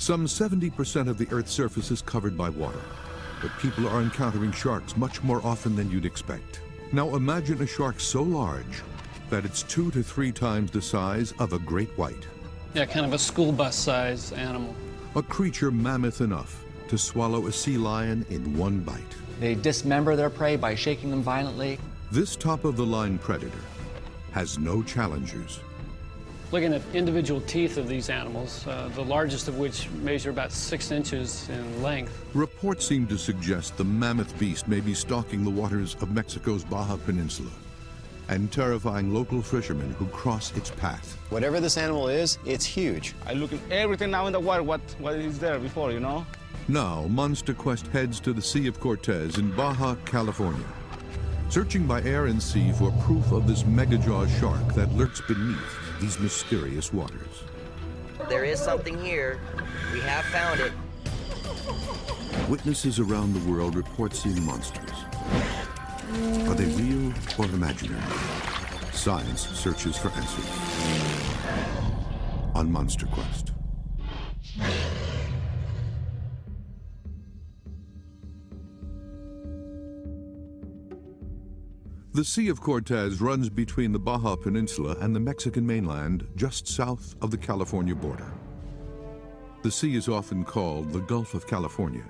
Some 70% of the Earth's surface is covered by water, but people are encountering sharks much more often than you'd expect. Now imagine a shark so large that it's 2 to 3 times the size of a great white. Yeah, kind of a school bus size animal. A creature mammoth enough to swallow a sea lion in one bite. They dismember their prey by shaking them violently. This top-of-the-line predator has no challengers. Looking at individual teeth of these animals, the largest of which measure about 6 inches in length. Reports seem to suggest the mammoth beast may be stalking the waters of Mexico's Baja Peninsula and terrifying local fishermen who cross its path. Whatever this animal is, it's huge. I look at everything now in the water, what is there before, you know? Now, Monster Quest heads to the Sea of Cortez in Baja, California, searching by air and sea for proof of this mega-jaw shark that lurks beneath these mysterious waters. There is something here. We have found it. Witnesses around the world report seeing monsters. Are they real or imaginary? Science searches for answers on Monster Quest. The Sea of Cortez runs between the Baja Peninsula and the Mexican mainland just south of the California border. The sea is often called the Gulf of California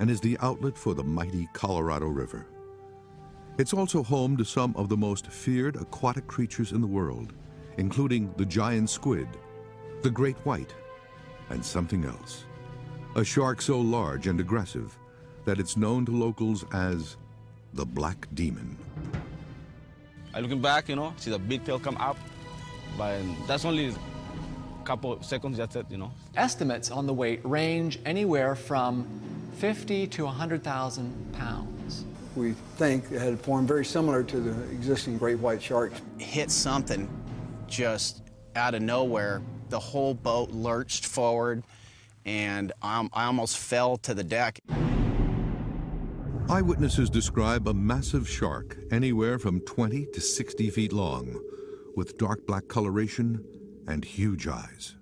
and is the outlet for the mighty Colorado River. It's also home to some of the most feared aquatic creatures in the world, including the giant squid, the great white, and something else. A shark so large and aggressive that it's known to locals as the Black Demon. I looking back, you know, see the big tail come up, but that's only a couple of seconds, that's it, you know. Estimates on the weight range anywhere from 50 to 100,000 pounds. We think it had formed very similar to the existing great white sharks. Hit something just out of nowhere. The whole boat lurched forward, and I almost fell to the deck. Eyewitnesses describe a massive shark anywhere from 20 to 60 feet long, with dark black coloration and huge eyes.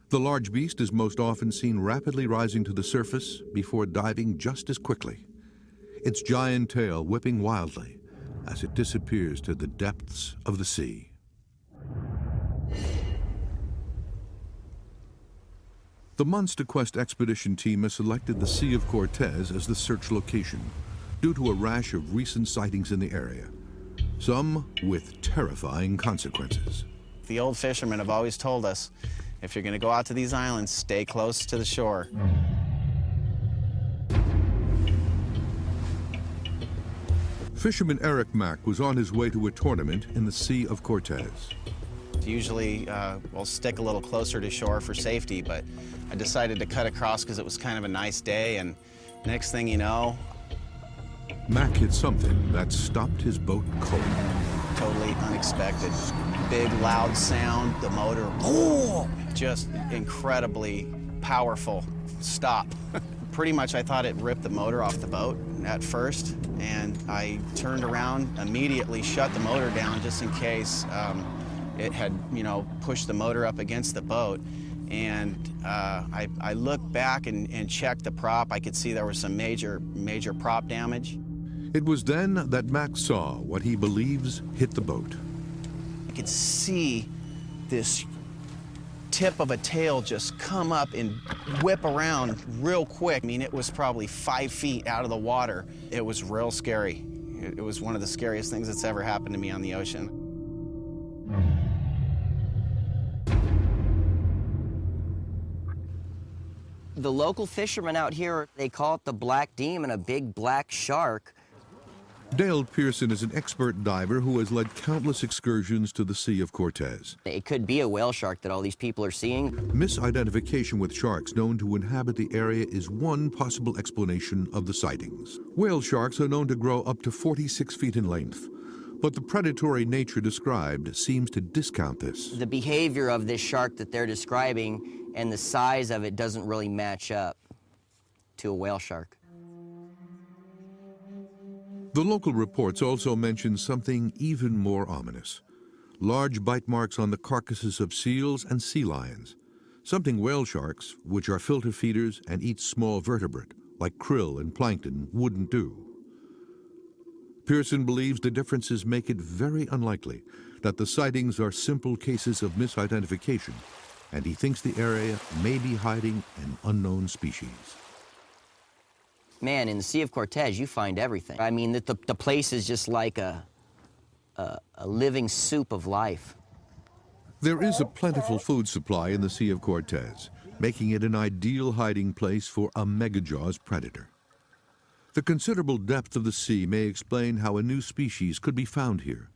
The large beast is most often seen rapidly rising to the surface before diving just as quickly, its giant tail whipping wildly as it disappears to the depths of the sea. The Monster Quest expedition team has selected the Sea of Cortez as the search location due to a rash of recent sightings in the area, some with terrifying consequences. The old fishermen have always told us, if you're going to go out to these islands, stay close to the shore. Fisherman Eric Mack was on his way to a tournament in the Sea of Cortez. Usually we'll stick a little closer to shore for safety, but I decided to cut across because it was kind of a nice day, and next thing you know... Mack hit something that stopped his boat cold. Totally unexpected. Big, loud sound, the motor, boom! Just incredibly powerful stop. Pretty much I thought it ripped the motor off the boat at first, and I turned around, immediately shut the motor down just in case it had, you know, pushed the motor up against the boat. And I looked back and checked the prop. I could see there was some major prop damage. It was then that Mack saw what he believes hit the boat. I could see this tip of a tail just come up and whip around real quick. I mean, it was probably 5 feet out of the water. It was real scary. It was one of the scariest things that's ever happened to me on the ocean. The local fishermen out here, they call it the Black Demon, a big black shark. Dale Pearson is an expert diver who has led countless excursions to the Sea of Cortez. It could be a whale shark that all these people are seeing. Misidentification with sharks known to inhabit the area is one possible explanation of the sightings. Whale sharks are known to grow up to 46 feet in length, but the predatory nature described seems to discount this. The behavior of this shark that they're describing and the size of it doesn't really match up to a whale shark. The local reports also mention something even more ominous: large bite marks on the carcasses of seals and sea lions, something whale sharks, which are filter feeders and eat small vertebrate, like krill and plankton, wouldn't do. Pearson believes the differences make it very unlikely that the sightings are simple cases of misidentification, and he thinks the area may be hiding an unknown species. Man, in the Sea of Cortez, you find everything. I mean, the place is just like a living soup of life. There is a plentiful food supply in the Sea of Cortez, making it an ideal hiding place for a megajaws predator. The considerable depth of the sea may explain how a new species could be found here.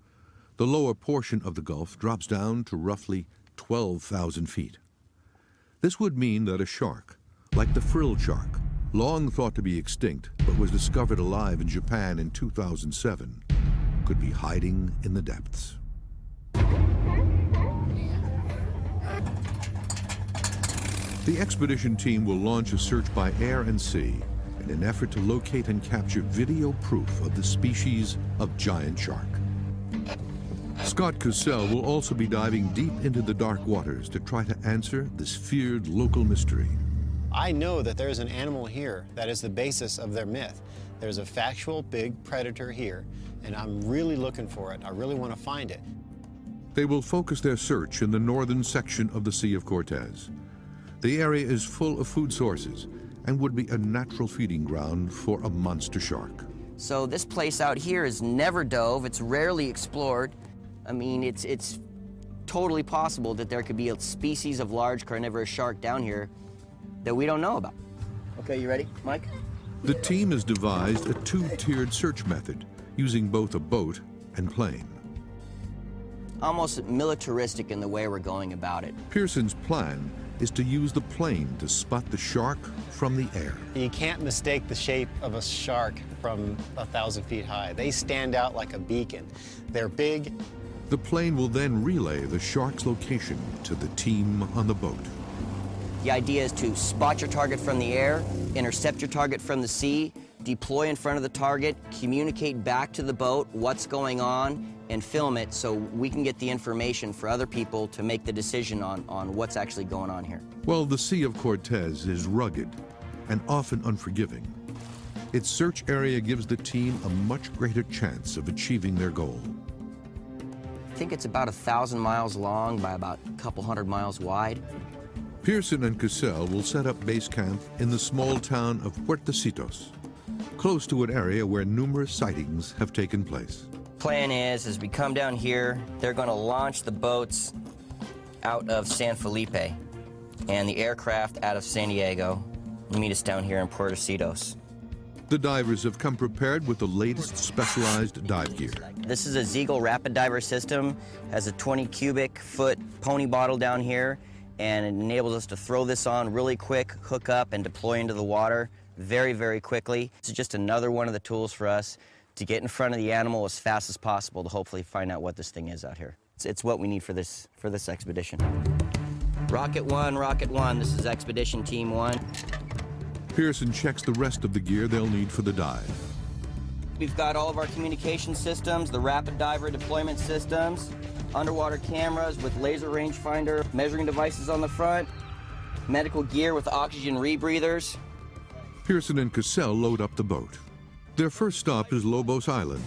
The lower portion of the Gulf drops down to roughly 12,000 feet. This would mean that a shark, like the frilled shark, long thought to be extinct but was discovered alive in Japan in 2007, could be hiding in the depths. The expedition team will launch a search by air and sea in an effort to locate and capture video proof of the species of giant shark. Scott Cassell will also be diving deep into the dark waters to try to answer this feared local mystery. I know that there's an animal here that is the basis of their myth. There's a factual big predator here, and I'm really looking for it. I really want to find it. They will focus their search in the northern section of the Sea of Cortez. The area is full of food sources and would be a natural feeding ground for a monster shark. So this place out here is never dove, it's rarely explored. I mean, it's totally possible that there could be a species of large carnivorous shark down here that we don't know about. Okay, you ready, Mike? The team has devised a two-tiered search method using both a boat and plane. Almost militaristic in the way we're going about it. Pearson's plan is to use the plane to spot the shark from the air. You can't mistake the shape of a shark from 1,000 feet high. They stand out like a beacon. They're big. The plane will then relay the shark's location to the team on the boat. The idea is to spot your target from the air, intercept your target from the sea, deploy in front of the target, communicate back to the boat what's going on, and film it so we can get the information for other people to make the decision on what's actually going on here. Well, the Sea of Cortez is rugged and often unforgiving. Its search area gives the team a much greater chance of achieving their goal. I think it's about 1,000 miles long by about a couple hundred miles wide. Pearson and Cassell will set up base camp in the small town of Puertecitos, close to an area where numerous sightings have taken place. Plan is, as we come down here, they're going to launch the boats out of San Felipe and the aircraft out of San Diego and meet us down here in Puertecitos. The divers have come prepared with the latest specialized dive gear. This is a Ziegel Rapid Diver system, has a 20 cubic foot pony bottle down here, and it enables us to throw this on really quick, hook up, and deploy into the water very, very quickly. This is just another one of the tools for us to get in front of the animal as fast as possible to hopefully find out what this thing is out here. It's what we need for this expedition. Rocket one, this is Expedition Team 1. Pearson checks the rest of the gear they'll need for the dive. We've got all of our communication systems, the rapid diver deployment systems, underwater cameras with laser rangefinder, measuring devices on the front, medical gear with oxygen rebreathers. Pearson and Cassell load up the boat. Their first stop is Lobos Island,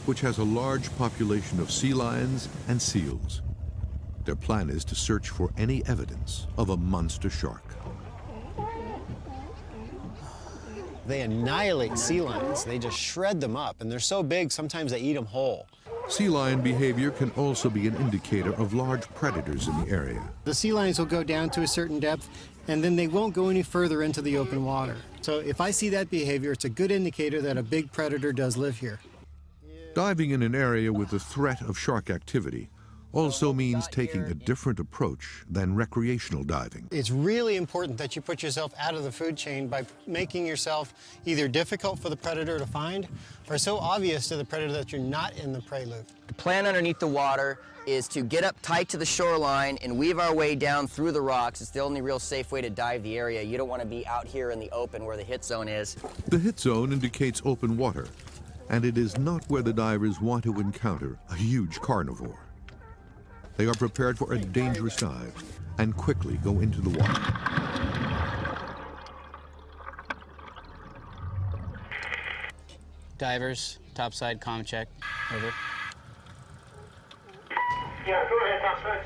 which has a large population of sea lions and seals. Their plan is to search for any evidence of a monster shark. They annihilate sea lions. They just shred them up, and they're so big, sometimes they eat them whole. Sea lion behavior can also be an indicator of large predators in the area. The sea lions will go down to a certain depth, and then they won't go any further into the open water. So if I see that behavior, it's a good indicator that a big predator does live here. Diving in an area with the threat of shark activity also means taking a different approach than recreational diving. It's really important that you put yourself out of the food chain by making yourself either difficult for the predator to find or so obvious to the predator that you're not in the prey loop. The plan underneath the water is to get up tight to the shoreline and weave our way down through the rocks. It's the only real safe way to dive the area. You don't want to be out here in the open where the hit zone is. The hit zone indicates open water, and it is not where the divers want to encounter a huge carnivore. They are prepared for a dangerous dive and quickly go into the water. Divers, topside, comm check, over. Yeah, go ahead, topside.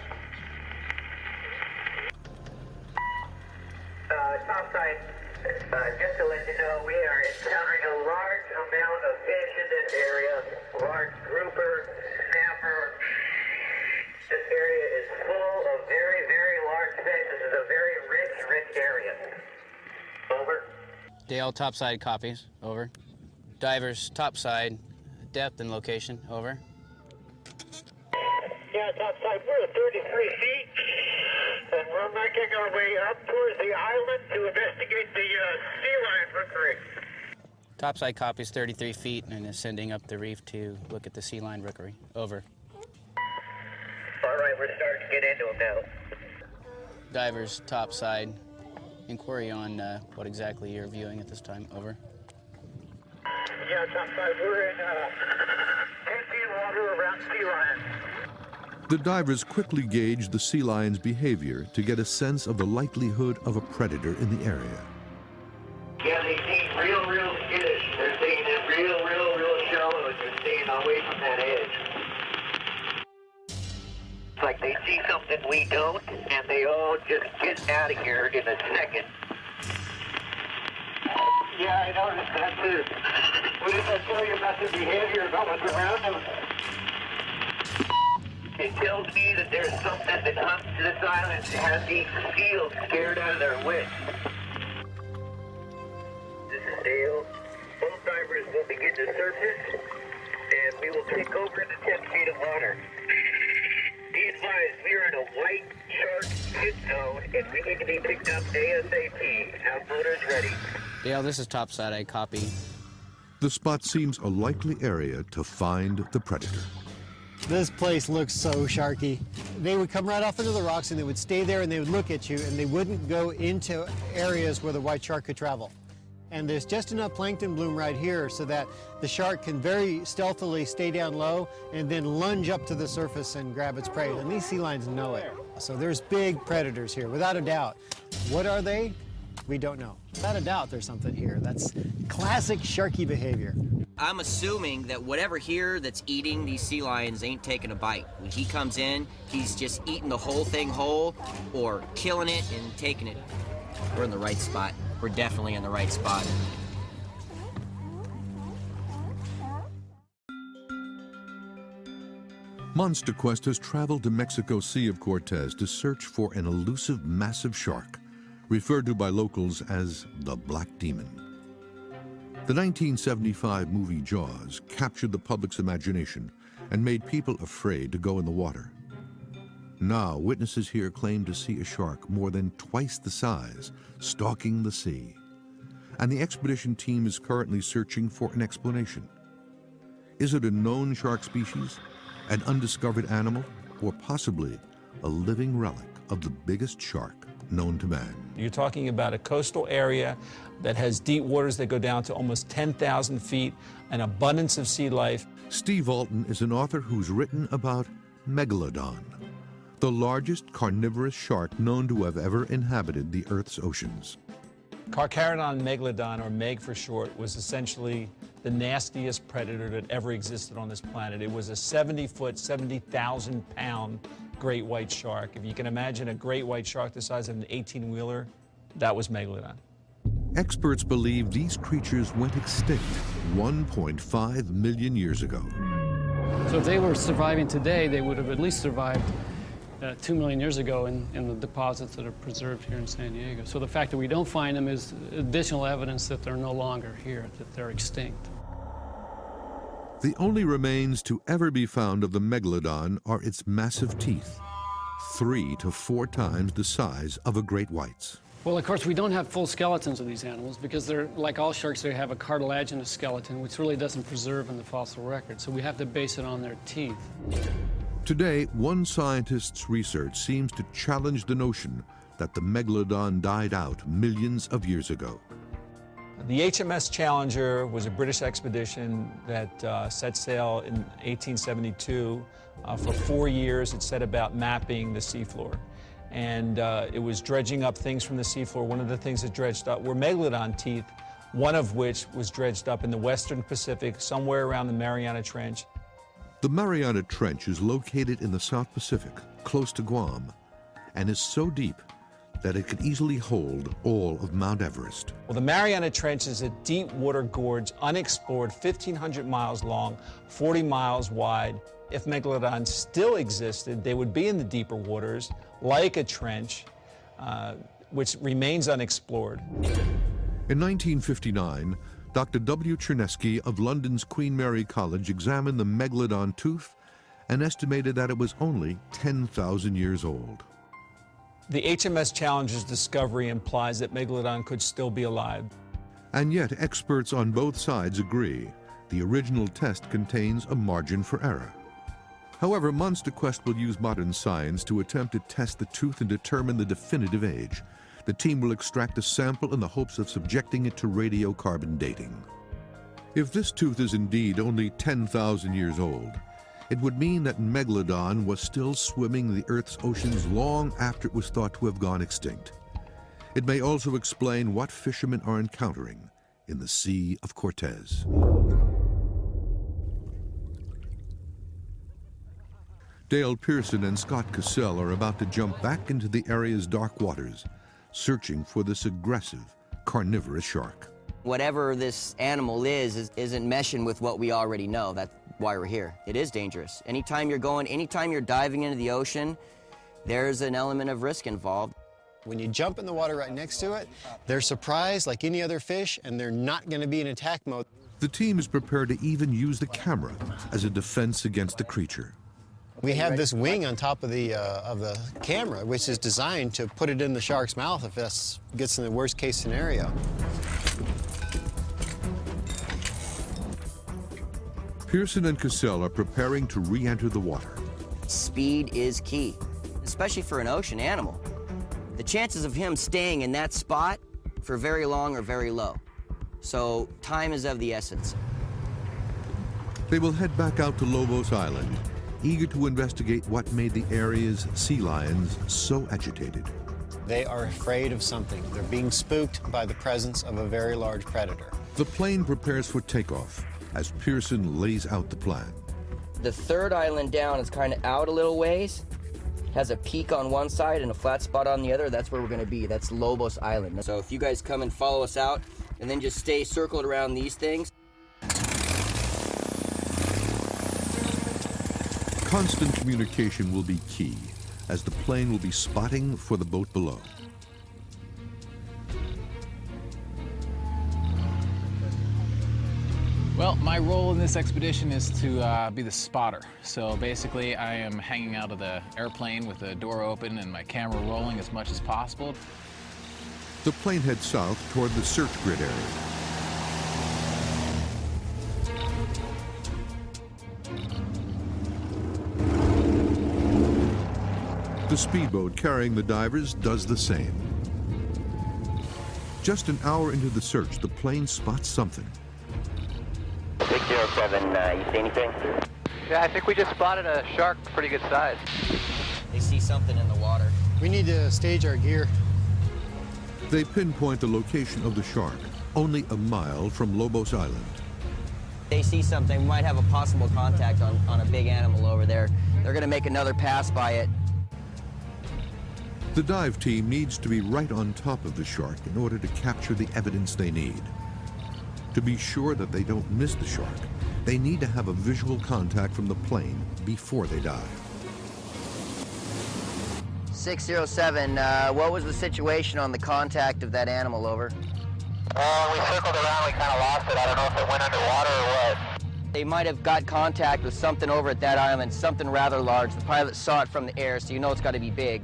Topside, just to let you know, we are encountering a large amount of fish in this area. Large grouper, snapper. This area is full of very, very large fish. This is a very rich area. Over. Dale, topside copies, over. Divers, topside, depth and location, over. Yeah, topside, we're at 33 feet, and we're making our way up towards the island to investigate the sea lion rookery. Topside copies 33 feet and ascending up the reef to look at the sea lion rookery, over. All right, we're starting to get into them now. Divers, topside, inquiry on what exactly you're viewing at this time, over. Yeah, topside, we're in 10 feet water around sea lion. The divers quickly gauge the sea lion's behavior to get a sense of the likelihood of a predator in the area. Yeah, they seem real skittish. They're staying in real shallow, and they're staying away from that edge. It's like they see something we don't, and they all just get out of here in a second. Yeah, I noticed that too. What does that tell you about the behavior, about what's around them? It tells me that there's something that hunts this island and has these seals scared out of their wits. This is Dale. Both divers will begin to surface, and we will take over into 10 feet of water. Be advised, we are in a white shark hit zone, and we need to be picked up ASAP. Our motor's ready. Dale, this is topside, I copy. The spot seems a likely area to find the predator. This place looks so sharky. They would come right off into the rocks and they would stay there and they would look at you and they wouldn't go into areas where the white shark could travel. And there's just enough plankton bloom right here so that the shark can very stealthily stay down low and then lunge up to the surface and grab its prey. And these sea lions know it. So there's big predators here, without a doubt. What are they? We don't know. Without a doubt, there's something here. That's classic sharky behavior. I'm assuming that whatever here that's eating these sea lions ain't taking a bite. When he comes in, he's just eating the whole thing whole or killing it and taking it. We're in the right spot. We're definitely in the right spot. Monster Quest has traveled to Mexico Sea of Cortez to search for an elusive massive shark, referred to by locals as the Black Demon. The 1975 movie Jaws captured the public's imagination and made people afraid to go in the water. Now, witnesses here claim to see a shark more than twice the size, stalking the sea. And the expedition team is currently searching for an explanation. Is it a known shark species, an undiscovered animal, or possibly a living relic of the biggest shark known to man? You're talking about a coastal area that has deep waters that go down to almost 10,000 feet, an abundance of sea life. Steve Alton is an author who's written about Megalodon, the largest carnivorous shark known to have ever inhabited the Earth's oceans. Carcharodon megalodon, or Meg for short, was essentially the nastiest predator that ever existed on this planet. It was a 70-foot, 70,000-pound great white shark. If you can imagine a great white shark the size of an 18-wheeler, that was Megalodon. Experts believe these creatures went extinct 1.5 million years ago. So if they were surviving today, they would have at least survived 2 million years ago in the deposits that are preserved here in San Diego. So the fact that we don't find them is additional evidence that they're no longer here, that they're extinct. The only remains to ever be found of the Megalodon are its massive teeth, 3 to 4 times the size of a great white's. Well, of course, we don't have full skeletons of these animals because they're, like all sharks, they have a cartilaginous skeleton, which really doesn't preserve in the fossil record. So we have to base it on their teeth. Today, one scientist's research seems to challenge the notion that the Megalodon died out millions of years ago. The HMS Challenger was a British expedition that set sail in 1872. For 4 years, it set about mapping the seafloor. And it was dredging up things from the seafloor. One of the things it dredged up were megalodon teeth, one of which was dredged up in the western Pacific, somewhere around the Mariana Trench. The Mariana Trench is located in the South Pacific, close to Guam, and is so deep that it could easily hold all of Mount Everest. Well, the Mariana Trench is a deep water gorge, unexplored, 1,500 miles long, 40 miles wide. If megalodons still existed, they would be in the deeper waters, like a trench, which remains unexplored. In 1959, Dr. W. Chernesky of London's Queen Mary College examined the megalodon tooth and estimated that it was only 10,000 years old. The HMS Challenger's discovery implies that megalodon could still be alive. And yet, experts on both sides agree the original test contains a margin for error. However, Monster Quest will use modern science to attempt to test the tooth and determine the definitive age. The team will extract a sample in the hopes of subjecting it to radiocarbon dating. If this tooth is indeed only 10,000 years old, it would mean that megalodon was still swimming the Earth's oceans long after it was thought to have gone extinct. It may also explain what fishermen are encountering in the Sea of Cortez. Dale Pearson and Scott Cassell are about to jump back into the area's dark waters, searching for this aggressive, carnivorous shark. Whatever this animal isn't meshing with what we already know. That's why we're here. It is dangerous. Anytime you're diving into the ocean, there's an element of risk involved. When you jump in the water right next to it, they're surprised like any other fish, and they're not going to be in attack mode. The team is prepared to even use the camera as a defense against the creature. We have this wing on top of the camera, which is designed to put it in the shark's mouth if this gets in the worst case scenario. Pearson and Cassell are preparing to re-enter the water. Speed is key, especially for an ocean animal. The chances of him staying in that spot for very long are very low. So time is of the essence. They will head back out to Lobos Island, eager to investigate what made the area's sea lions so agitated. They are afraid of something. They're being spooked by the presence of a very large predator. The plane prepares for takeoff as Pearson lays out the plan. The third island down is kind of out a little ways, has a peak on one side and a flat spot on the other. That's where we're going to be. That's Lobos Island. So if you guys come and follow us out and then just stay circled around these things. Constant communication will be key, as the plane will be spotting for the boat below. Well, my role in this expedition is to be the spotter. So basically, I am hanging out of the airplane with the door open and my camera rolling as much as possible. The plane heads south toward the search grid area. The speedboat carrying the divers does the same. Just an hour into the search, the plane spots something. 607, you see anything? Yeah, I think we just spotted a shark pretty good size. They see something in the water. We need to stage our gear. They pinpoint the location of the shark, only a mile from Lobos Island. They see something, we might have a possible contact on a big animal over there. They're going to make another pass by it. The dive team needs to be right on top of the shark in order to capture the evidence they need. To be sure that they don't miss the shark, they need to have a visual contact from the plane before they dive. 607, what was the situation on the contact of that animal, over? We circled around, we kind of lost it. I don't know if it went underwater or what. They might have got contact with something over at that island, something rather large. The pilot saw it from the air, so you know it's got to be big.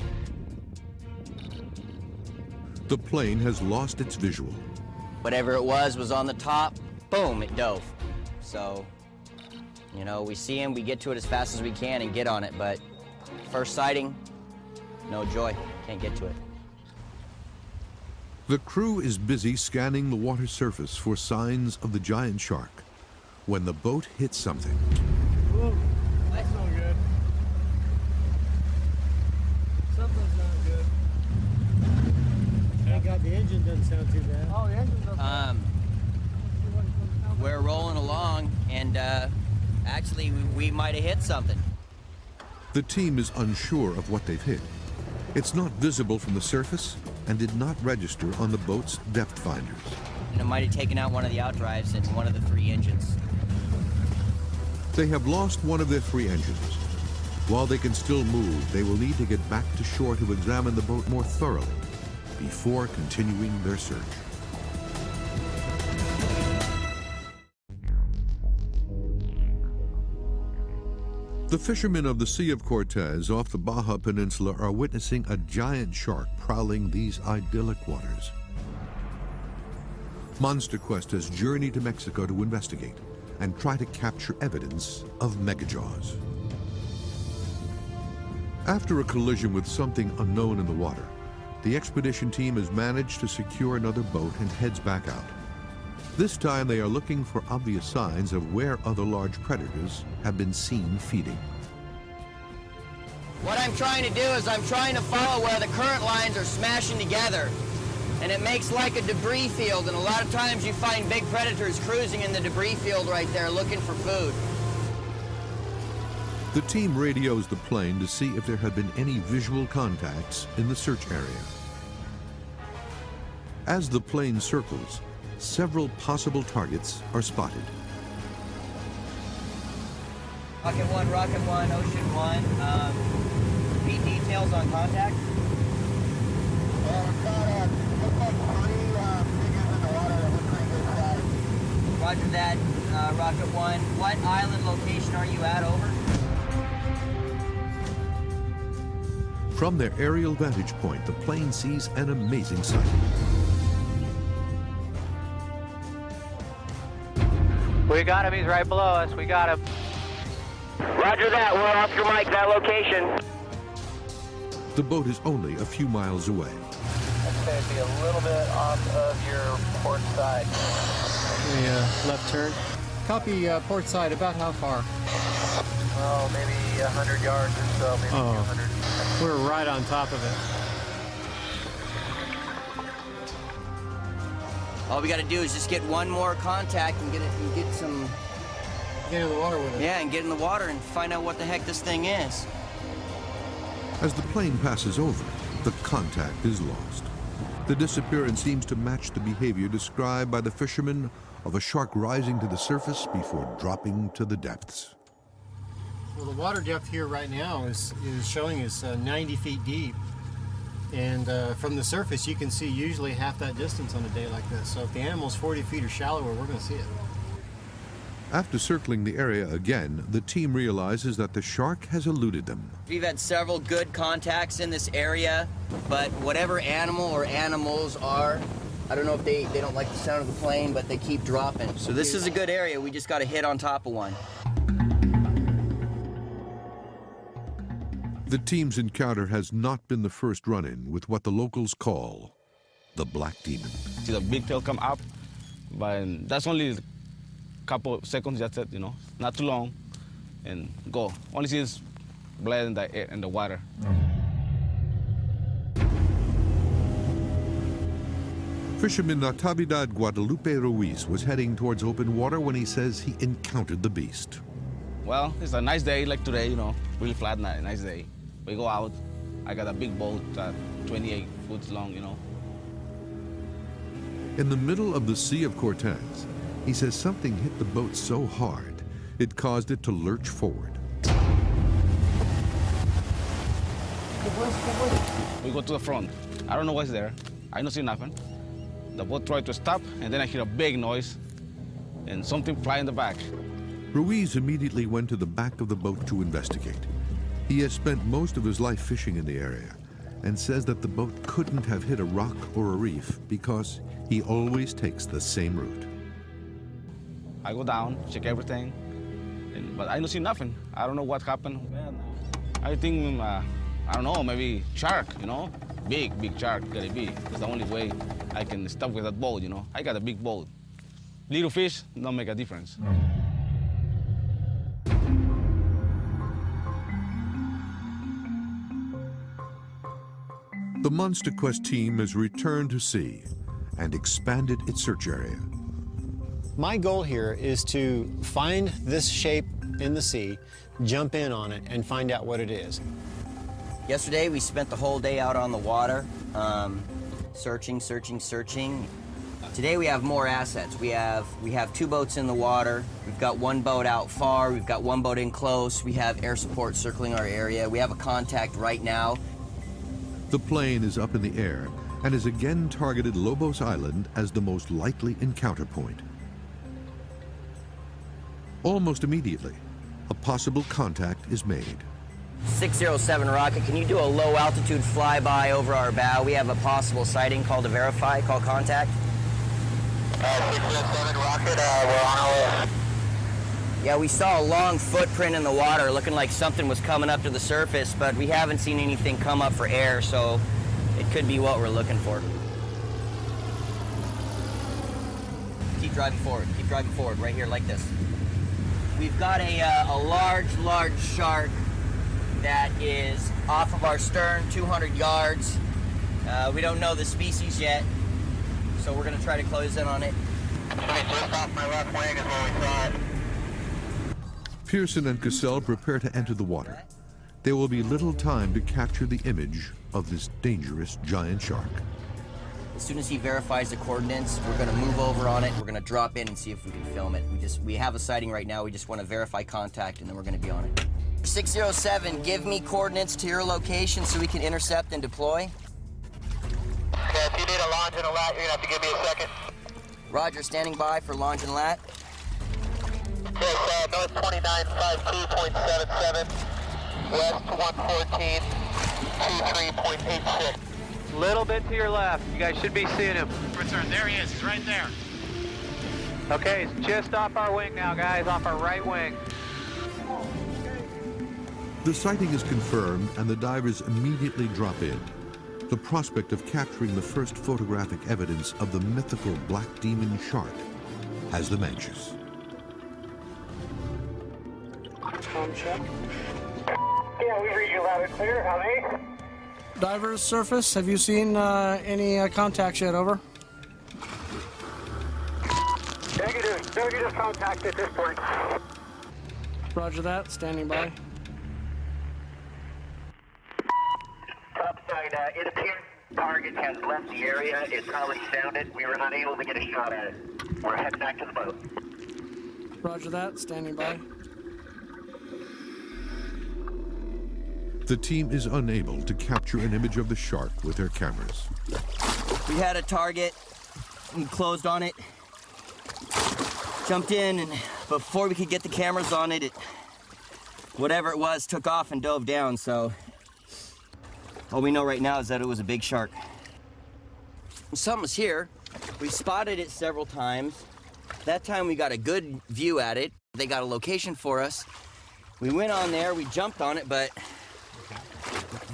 The plane has lost its visual. Whatever it was on the top, boom, it dove. So, you know, we see him, we get to it as fast as we can and get on it, but first sighting, no joy, can't get to it. The crew is busy scanning the water surface for signs of the giant shark when the boat hits something. Ooh, that's not good. Something's not good. Thank God the engine doesn't sound too bad. Oh, the engine doesn't. We're rolling along, and actually we might have hit something. The team is unsure of what they've hit. It's not visible from the surface and did not register on the boat's depth finders. And it might have taken out one of the outdrives and one of the 3 engines. They have lost one of their 3 engines. While they can still move, they will need to get back to shore to examine the boat more thoroughly before continuing their search. The fishermen of the Sea of Cortez off the Baja Peninsula are witnessing a giant shark prowling these idyllic waters. Monster Quest has journeyed to Mexico to investigate and try to capture evidence of megajaws. After a collision with something unknown in the water, the expedition team has managed to secure another boat and heads back out. This time they are looking for obvious signs of where other large predators have been seen feeding. What I'm trying to do is I'm trying to follow where the current lines are smashing together. And it makes like a debris field, and a lot of times you find big predators cruising in the debris field right there looking for food. The team radios the plane to see if there have been any visual contacts in the search area. As the plane circles, several possible targets are spotted. Rocket 1, Ocean 1. Need details on contact? Roger that, Rocket 1. What island location are you at, over? From their aerial vantage point, the plane sees an amazing sight. We got him, he's right below us, we got him. Roger that, we're off your mic, that location. The boat is only a few miles away. It's going to be a little bit off of your port side. Left turn. Copy port side, about how far? Oh, maybe 100 yards or so, maybe 200. We're right on top of it. All we got to do is just get one more contact and get some... Get in the water with it. Yeah, and get in the water and find out what the heck this thing is. As the plane passes over, the contact is lost. The disappearance seems to match the behavior described by the fishermen of a shark rising to the surface before dropping to the depths. Well, the water depth here right now is showing us 90 feet deep. And from the surface, you can see usually half that distance on a day like this. So if the animal's 40 feet or shallower, we're going to see it. After circling the area again, the team realizes that the shark has eluded them. We've had several good contacts in this area, but whatever animal or animals are, I don't know if they don't like the sound of the plane, but they keep dropping. So this is a good area. We just got to hit on top of one. The team's encounter has not been the first run-in with what the locals call the Black Demon. See the big tail come up, but that's only a couple of seconds, that's it, you know, not too long, and go. Only see his blood in the air, in the water. Fisherman Natividad Guadalupe Ruiz was heading towards open water when he says he encountered the beast. Well, it's a nice day like today, you know, really flat, nice day. We go out. I got a big boat, 28 foot long, you know. In the middle of the Sea of Cortez, he says something hit the boat so hard, it caused it to lurch forward. We go to the front. I don't know what's there. I don't see nothing. The boat tried to stop, and then I hear a big noise, and something fly in the back. Ruiz immediately went to the back of the boat to investigate. He has spent most of his life fishing in the area and says that the boat couldn't have hit a rock or a reef because he always takes the same route. I go down, check everything, but I don't see nothing. I don't know what happened. I think, I don't know, maybe shark, you know? big shark gotta be. It's the only way I can stop with that boat, you know. I got a big boat. Little fish don't make a difference. The Monster Quest team has returned to sea and expanded its search area. My goal here is to find this shape in the sea, jump in on it, and find out what it is. Yesterday, we spent the whole day out on the water, searching. Today, we have more assets. We have 2 boats in the water. We've got 1 boat out far. We've got 1 boat in close. We have air support circling our area. We have a contact right now. The plane is up in the air and has again targeted Lobos Island as the most likely encounter point. Almost immediately, a possible contact is made. 607 Rocket, can you do a low altitude flyby over our bow? We have a possible sighting, call to verify, call contact. 607 Rocket, we're on our way. Yeah, we saw a long footprint in the water looking like something was coming up to the surface, but we haven't seen anything come up for air, so it could be what we're looking for. Keep driving forward, right here like this. We've got a large shark that is off of our stern, 200 yards. We don't know the species yet, so we're gonna try to close in on it. Just off my left wing is where we saw it. Pearson and Cassell prepare to enter the water. There will be little time to capture the image of this dangerous giant shark. As soon as he verifies the coordinates, we're gonna move over on it. We're gonna drop in and see if we can film it. We have a sighting right now. We just want to verify contact, and then we're gonna be on it. 607, give me coordinates to your location so we can intercept and deploy. Okay, if you need a launch and a lat, you're gonna have to give me a second. Roger, standing by for launch and lat. Yes, north 2952.77, west 114, 23.86. Little bit to your left. You guys should be seeing him. Return. There he is. He's right there. Okay, he's just off our wing now, guys. Off our right wing. The sighting is confirmed and the divers immediately drop in. The prospect of capturing the first photographic evidence of the mythical black demon shark has them anxious. Check. Yeah, we read you loud and clear. How many? Divers surface, have you seen any contacts yet? Over. Negative contact at this point. Roger that, standing by. Topside, it appears target has left the area. It's probably sounded. We were unable to get a shot at it. We're heading back to the boat. Roger that, standing by. The team is unable to capture an image of the shark with their cameras. We had a target. We closed on it. Jumped in, and before we could get the cameras on it, whatever it was took off and dove down, so all we know right now is that it was a big shark. Something was here. We spotted it several times. That time we got a good view at it. They got a location for us. We went on there, we jumped on it, but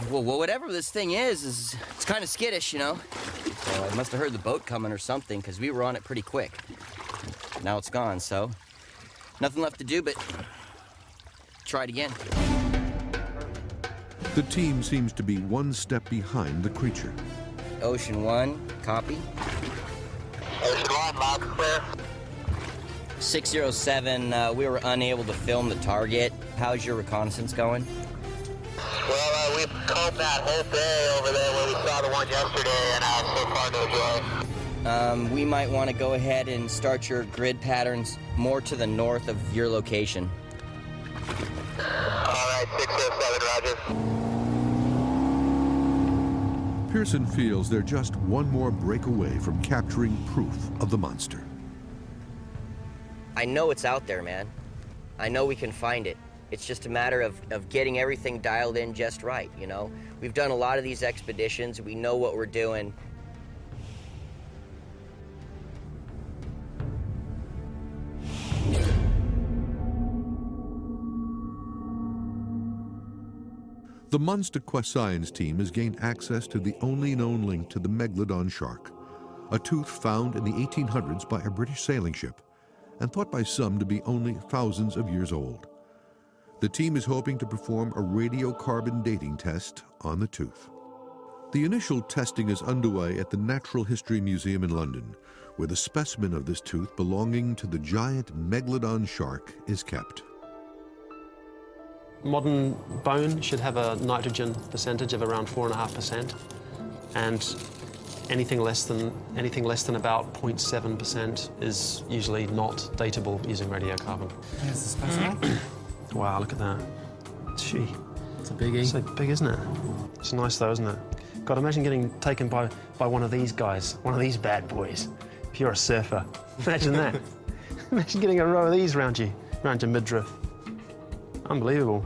well, whatever this thing is it's kind of skittish, you know? So I must have heard the boat coming or something, because we were on it pretty quick. Now it's gone, so nothing left to do but try it again. The team seems to be one step behind the creature. Ocean 1, copy. Ocean 1, loud clear. 607, we were unable to film the target. How's your reconnaissance going? Well, we've combed that whole bay over there where we saw the one yesterday, and so far no joy. We might want to go ahead and start your grid patterns more to the north of your location. All right, 607, roger. Pearson feels they're just one more break away from capturing proof of the monster. I know it's out there, man. I know we can find it. It's just a matter of getting everything dialed in just right, you know? We've done a lot of these expeditions. We know what we're doing. The Monster Quest science team has gained access to the only known link to the Megalodon shark, a tooth found in the 1800s by a British sailing ship and thought by some to be only thousands of years old. The team is hoping to perform a radiocarbon dating test on the tooth. The initial testing is underway at the Natural History Museum in London, where the specimen of this tooth belonging to the giant Megalodon shark is kept. Modern bone should have a nitrogen percentage of around 4.5%, and anything less than about 0.7% is usually not datable using radiocarbon. There's the specimen. Wow, look at that. Gee. It's a biggie. So big, isn't it? It's nice though, isn't it? God, imagine getting taken by one of these guys, one of these bad boys. If you're a surfer, imagine that. Imagine getting a row of these around your midriff. Unbelievable.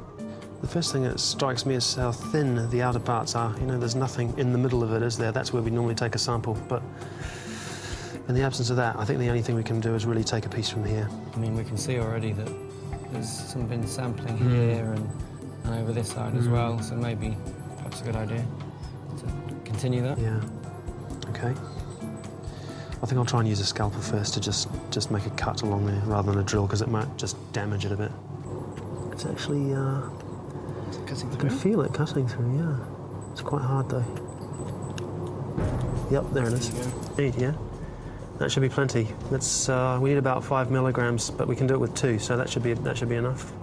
The first thing that strikes me is how thin the outer parts are. You know, there's nothing in the middle of it, is there? That's where we normally take a sample. But in the absence of that, I think the only thing we can do is really take a piece from here. I mean, we can see already that there's some been sampling here and over this side as well, so maybe perhaps a good idea to continue that. Yeah. Okay. I think I'll try and use a scalpel first to just make a cut along there rather than a drill, because it might just damage it a bit. It's actually, cutting I can feel it cutting through, yeah. It's quite hard though. Yep, there it is. Yeah. That should be plenty. That's we need about 5 milligrams, but we can do it with 2, so that should be enough.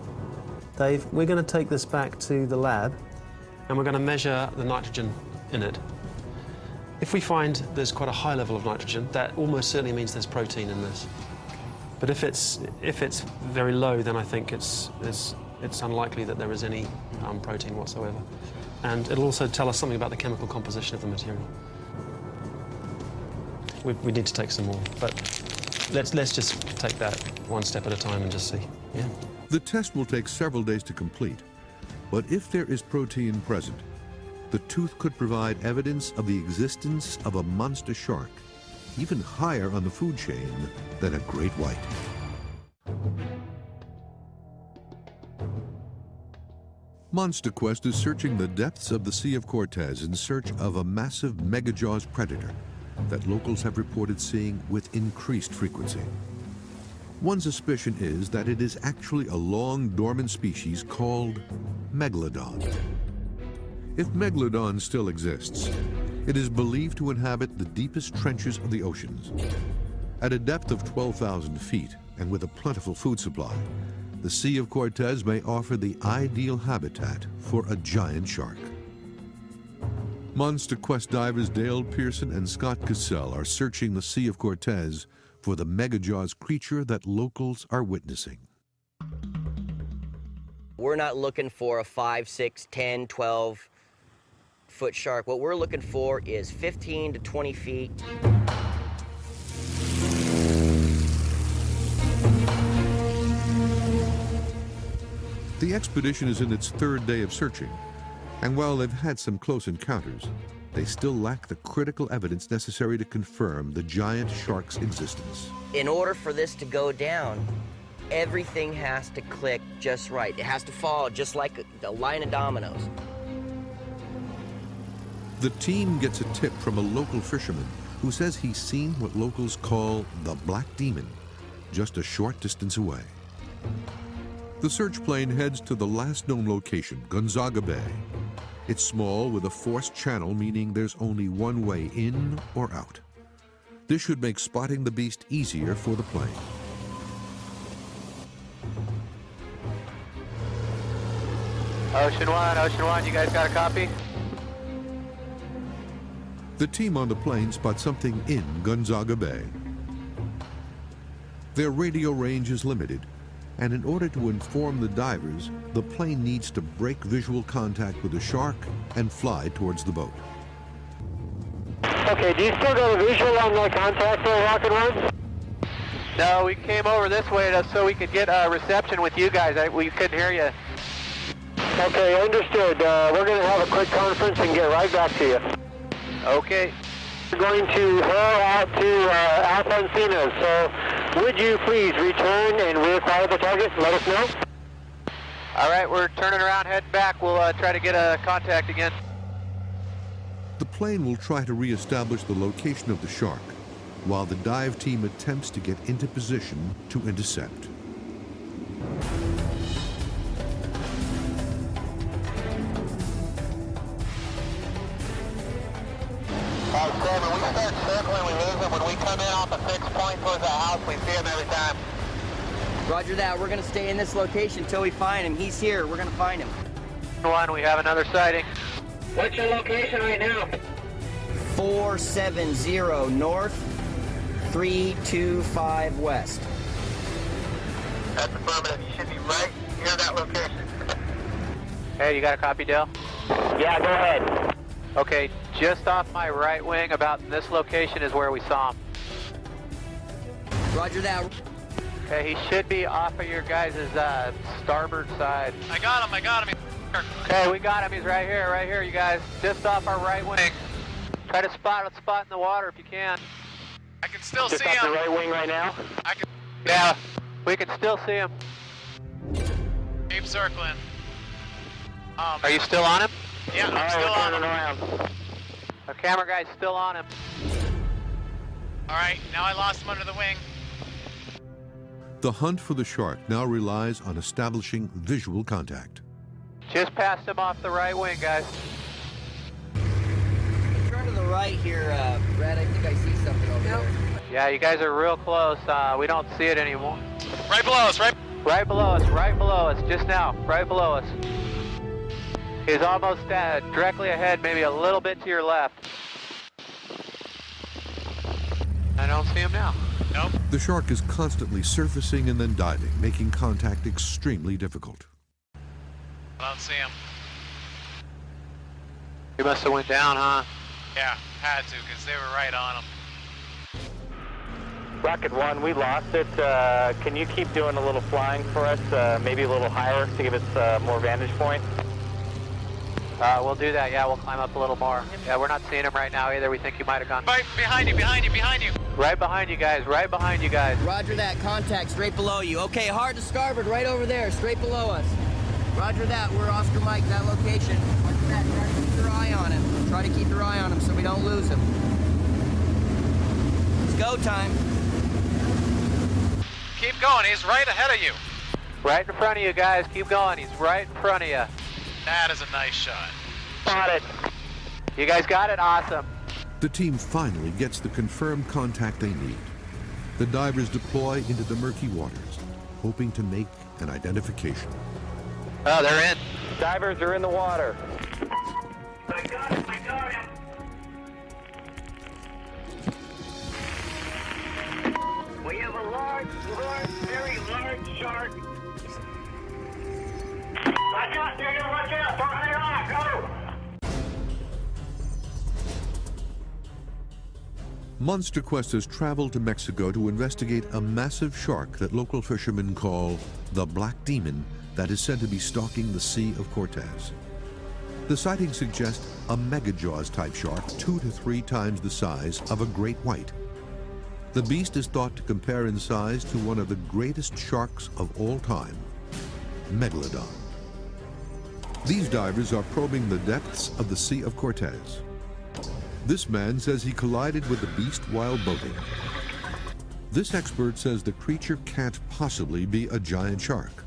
Dave, we're going to take this back to the lab, and we're going to measure the nitrogen in it. If we find there's quite a high level of nitrogen, that almost certainly means there's protein in this. But if it's very low, then I think it's unlikely that there is any protein whatsoever. And it'll also tell us something about the chemical composition of the material. We need to take some more, but let's just take that one step at a time and just see. Yeah. The test will take several days to complete, but if there is protein present, the tooth could provide evidence of the existence of a monster shark, even higher on the food chain than a great white. Monster Quest is searching the depths of the Sea of Cortez in search of a massive megajaws predator that locals have reported seeing with increased frequency. One suspicion is that it is actually a long dormant species called Megalodon. If Megalodon still exists, it is believed to inhabit the deepest trenches of the oceans. At a depth of 12,000 feet and with a plentiful food supply, the Sea of Cortez may offer the ideal habitat for a giant shark. Monster Quest divers Dale Pearson and Scott Cassell are searching the Sea of Cortez for the megajaws creature that locals are witnessing. We're not looking for a 5, 6, 10, 12 foot shark. What we're looking for is 15 to 20 feet. The expedition is in its third day of searching, and while they've had some close encounters, they still lack the critical evidence necessary to confirm the giant shark's existence. In order for this to go down, everything has to click just right. It has to fall just like a line of dominoes. The team gets a tip from a local fisherman who says he's seen what locals call the Black Demon, just a short distance away. The search plane heads to the last known location, Gonzaga Bay. It's small with a forced channel, meaning there's only one way in or out. This should make spotting the beast easier for the plane. Ocean One, you guys got a copy? The team on the plane spots something in Gonzaga Bay. Their radio range is limited, and in order to inform the divers, the plane needs to break visual contact with the shark and fly towards the boat. Okay, do you still got a visual on the contact there, Rocket One? No, we came over this way so we could get a reception with you guys. We couldn't hear you. Okay, understood. We're going to have a quick conference and get right back to you. Okay. We're going to haul out to Alfonsinas, so would you please return and verify the target and let us know? All right, we're turning around, heading back. We'll try to get a contact again. The plane will try to re-establish the location of the shark, while the dive team attempts to get into position to intercept. When we start circling, we lose them. When we come in off a fixed point towards the house, we see them every time. Roger that. We're going to stay in this location until we find him. He's here. We're going to find him. 1, we have another sighting. What's your location right now? 470 north, 325 west. That's affirmative. You should be right near that location. Hey, you got a copy, Dale? Yeah, go ahead. Okay, just off my right wing, about in this location is where we saw him. Roger that. Okay, he should be off of your guys' starboard side. I got him. Okay, we got him. He's right here, you guys. Just off our right wing. Try to spot in the water if you can. I can still Just see off him. the right wing right now? I can. Yeah, we can still see him. Keep circling. Are you still on him? Yeah, I'm still on him. Around. Our camera guy's still on him. All right, now I lost him under the wing. The hunt for the shark now relies on establishing visual contact. Just passed him off the right wing, guys. Turn to the right here, Brad. I think I see something over there. Yeah, you guys are real close. We don't see it anymore. Right below us, right below us, just now, right below us. He's almost directly ahead, maybe a little bit to your left. I don't see him now. Nope. The shark is constantly surfacing and then diving, making contact extremely difficult. I don't see him. He must have went down, huh? Yeah, had to, because they were right on him. Rocket 1, we lost it. Can you keep doing a little flying for us, maybe a little higher to give us more vantage point? We'll do that, yeah, we'll climb up a little more. Yeah, we're not seeing him right now either. We think he might have gone. Right behind you. Right behind you guys, Roger that, contact straight below you. Okay, hard to starboard, right over there, straight below us. Roger that, we're Oscar Mike, that location. Roger that, try to keep your eye on him. Try to keep your eye on him so we don't lose him. It's go time. Keep going, he's right ahead of you. Right in front of you guys, keep going, he's right in front of you. That is a nice shot. Got it. You guys got it? Awesome. The team finally gets the confirmed contact they need. The divers deploy into the murky waters, hoping to make an identification. Oh, they're in. Divers are in the water. I got him. We have a large, very large shark. Watch out, they're gonna watch out. Fire off, go! Monster Quest has traveled to Mexico to investigate a massive shark that local fishermen call the Black Demon that is said to be stalking the Sea of Cortez. The sightings suggest a megajaws-type shark 2 to 3 times the size of a great white. The beast is thought to compare in size to one of the greatest sharks of all time, Megalodon. These divers are probing the depths of the Sea of Cortez. This man says he collided with the beast while boating. This expert says the creature can't possibly be a giant shark.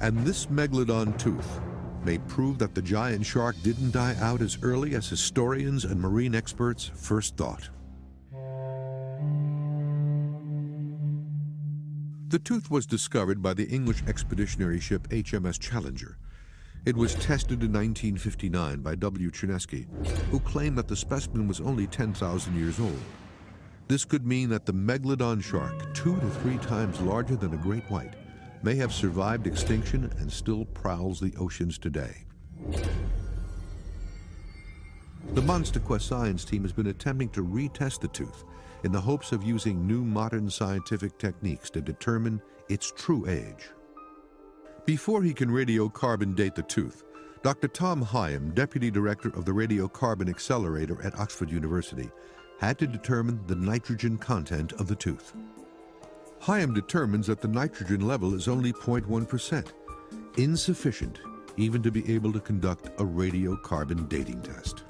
And this Megalodon tooth may prove that the giant shark didn't die out as early as historians and marine experts first thought. The tooth was discovered by the English expeditionary ship HMS Challenger. It was tested in 1959 by W. Chernesky, who claimed that the specimen was only 10,000 years old. This could mean that the Megalodon shark, 2 to 3 times larger than a great white, may have survived extinction and still prowls the oceans today. The Monster Quest science team has been attempting to retest the tooth in the hopes of using new modern scientific techniques to determine its true age. Before he can radiocarbon date the tooth, Dr. Tom Hyam, Deputy Director of the Radiocarbon Accelerator at Oxford University, had to determine the nitrogen content of the tooth. Hyam determines that the nitrogen level is only 0.1%. insufficient even to be able to conduct a radiocarbon dating test.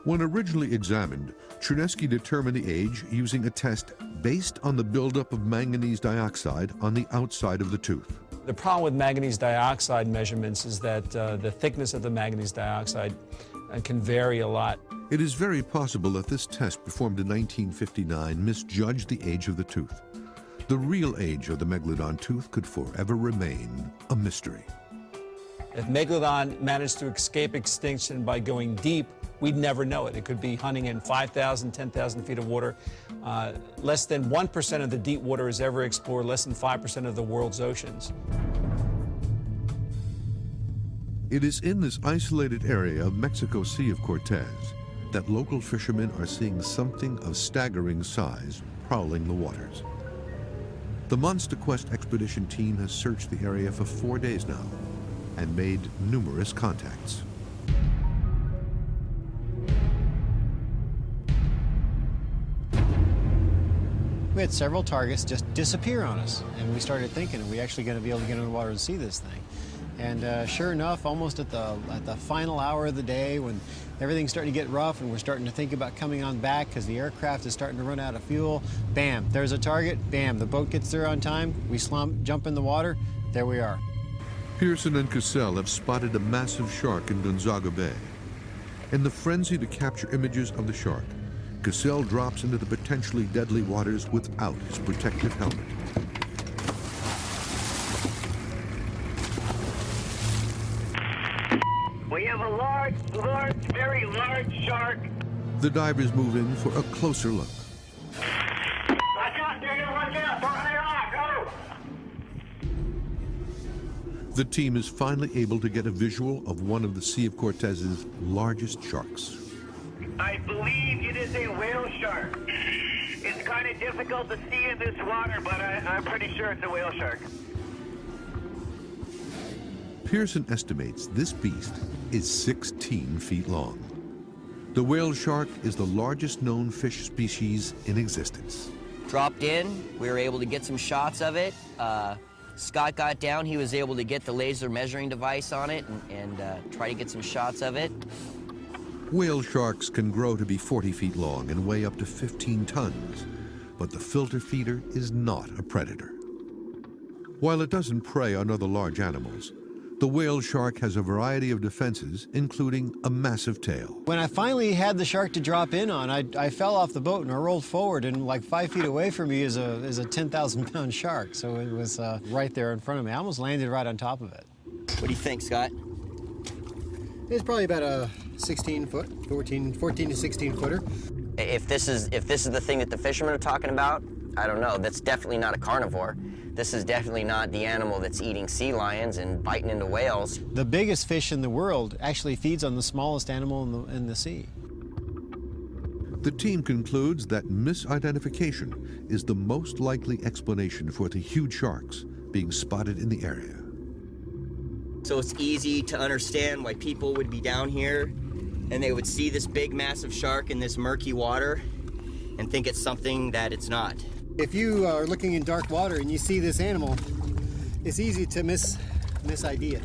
When originally examined, Chernesky determined the age using a test based on the buildup of manganese dioxide on the outside of the tooth. The problem with manganese dioxide measurements is that the thickness of the manganese dioxide can vary a lot. It is very possible that this test performed in 1959 misjudged the age of the tooth. The real age of the megalodon tooth could forever remain a mystery. If megalodon managed to escape extinction by going deep, we'd never know it. It could be hunting in 5,000, 10,000 feet of water. Less than 1% of the deep water is ever explored, less than 5% of the world's oceans. It is in this isolated area of Mexico Sea of Cortez that local fishermen are seeing something of staggering size prowling the waters. The Monster Quest expedition team has searched the area for 4 days now and made numerous contacts. We had several targets just disappear on us, and we started thinking, are we actually going to be able to get in the water and see this thing? And sure enough, almost at the final hour of the day, when everything's starting to get rough and we're starting to think about coming on back because the aircraft is starting to run out of fuel, bam, there's a target, bam, the boat gets there on time, we jump in the water, there we are. Pearson and Cassell have spotted a massive shark in Gonzaga Bay. In the frenzy to capture images of the shark, Cassell drops into the potentially deadly waters without his protective helmet. We have a large, very large shark. The divers move in for a closer look. Watch out, dude, watch out, don't let off, go! The team is finally able to get a visual of one of the Sea of Cortez's largest sharks. I believe it is a whale shark. It's kind of difficult to see in this water, but I'm pretty sure it's a whale shark. Pearson estimates this beast is 16 feet long. The whale shark is the largest known fish species in existence. Dropped in, we were able to get some shots of it. Scott got down, he was able to get the laser measuring device on it and try to get some shots of it. Whale sharks can grow to be 40 feet long and weigh up to 15 tons, but the filter feeder is not a predator. While it doesn't prey on other large animals, the whale shark has a variety of defenses, including a massive tail. When I finally had the shark to drop in on, I fell off the boat and I rolled forward, and like 5 feet away from me is a 10,000-pound shark. So it was right there in front of me. I almost landed right on top of it. What do you think, Scott? It's probably about a 16-foot, 14 to 16-footer. If this is the thing that the fishermen are talking about, I don't know. That's definitely not a carnivore. This is definitely not the animal that's eating sea lions and biting into whales. The biggest fish in the world actually feeds on the smallest animal in the sea. The team concludes that misidentification is the most likely explanation for the huge sharks being spotted in the area. So it's easy to understand why people would be down here and they would see this big, massive shark in this murky water and think it's something that it's not. If you are looking in dark water and you see this animal, it's easy to mis-ID it.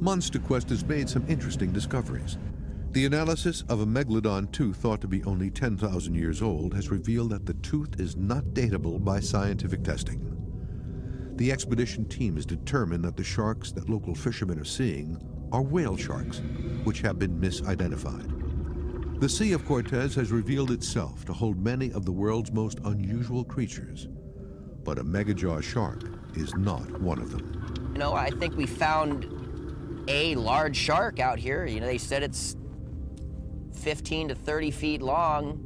Monster Quest has made some interesting discoveries. The analysis of a megalodon tooth thought to be only 10,000 years old has revealed that the tooth is not datable by scientific testing. The expedition team has determined that the sharks that local fishermen are seeing are whale sharks, which have been misidentified. The Sea of Cortez has revealed itself to hold many of the world's most unusual creatures, but a megajaw shark is not one of them. You know, I think we found a large shark out here. You know, they said it's 15 to 30 feet long,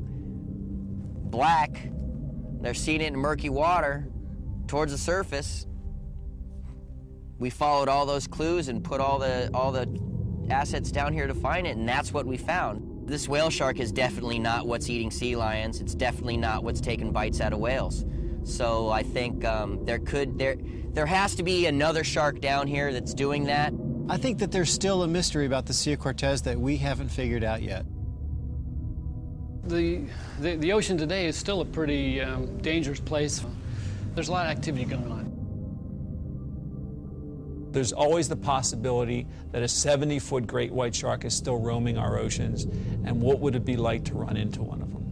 black. They're seeing it in murky water towards the surface. We followed all those clues and put all the assets down here to find it, and that's what we found. This whale shark is definitely not what's eating sea lions. It's definitely not what's taking bites out of whales. So I think there has to be another shark down here that's doing that. I think that there's still a mystery about the Sea of Cortez that we haven't figured out yet. The ocean today is still a pretty dangerous place. There's a lot of activity going on. there's always the possibility that a 70-foot great white shark is still roaming our oceans, and what would it be like to run into one of them?